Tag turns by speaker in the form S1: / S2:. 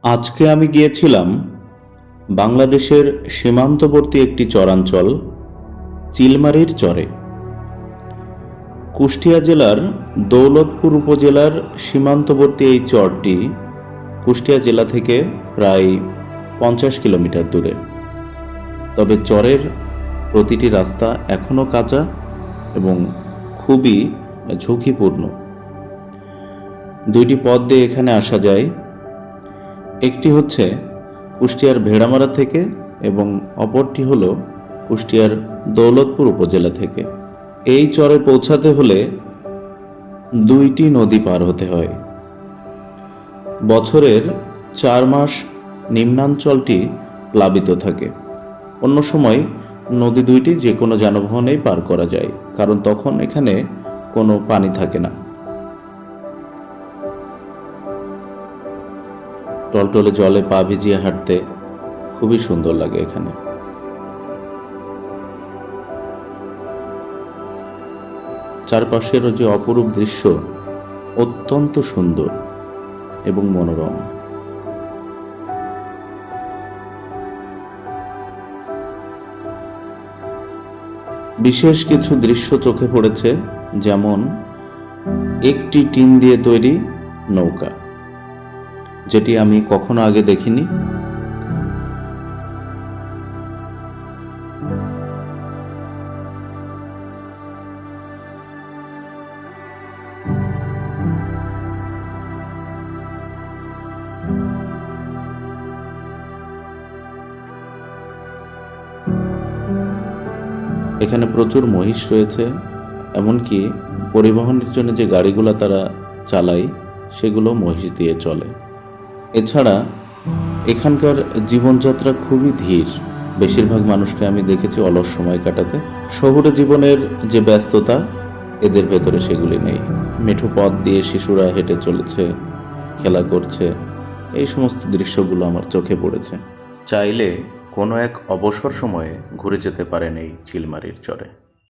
S1: আজকে আমি গিয়েছিলাম বাংলাদেশের সীমান্তবর্তী একটি চরাঞ্চল চিলমারির চরে। কুষ্টিয়া জেলার দৌলতপুর উপজেলার সীমান্তবর্তী এই চরটি কুষ্টিয়া জেলা থেকে প্রায় 50 কিলোমিটার দূরে। তবে চরের প্রতিটি রাস্তা এখনও কাঁচা এবং খুবই ঝুঁকিপূর্ণ। দুইটি পথ দিয়ে এখানে আসা যায়। একটি হচ্ছে কুষ্টিয়ার ভেড়ামারা থেকে এবং অপরটি হলো কুষ্টিয়ার দৌলতপুর উপজেলা থেকে। এই চরে পৌঁছাতে হলে দুইটি নদী পার হতে হয়। বছরের 4 মাস নিম্নাঞ্চলটি প্লাবিত থাকে। অন্য সময় নদী দুইটি যে কোনো যানবাহনেই পার করা যায়, কারণ তখন এখানে কোনো পানি থাকে না। টলটলে জলে পা ভিজিয়ে হাঁটতে খুবই সুন্দর লাগে এখানে। চারপাশেরও যে অপরূপ দৃশ্য অত্যন্ত সুন্দর এবং মনোরম। বিশেষ কিছু দৃশ্য চোখে পড়েছে, যেমন একটি টিন দিয়ে তৈরি নৌকা, যেটি আমি কখনো আগে দেখিনি। এখানে প্রচুর মহিষ রয়েছে, এমনকি পরিবহনের জন্য যে গাড়িগুলো তারা চালায় সেগুলো মহিষ দিয়ে চলে। এছাড়া এখানকার জীবনযাত্রা খুবই ধীর। বেশিরভাগ মানুষকে আমি দেখেছি অলস সময় কাটাতে। শহুরে জীবনের যে ব্যস্ততা এদের ভেতরে সেগুলি নেই। মেঠো পথ দিয়ে শিশুরা হেঁটে চলেছে, খেলা করছে, এই সমস্ত দৃশ্যগুলো আমার চোখে পড়েছে। চাইলে কোনো এক অবসর সময়ে ঘুরে যেতে পারেন এই চিলমারির চরে।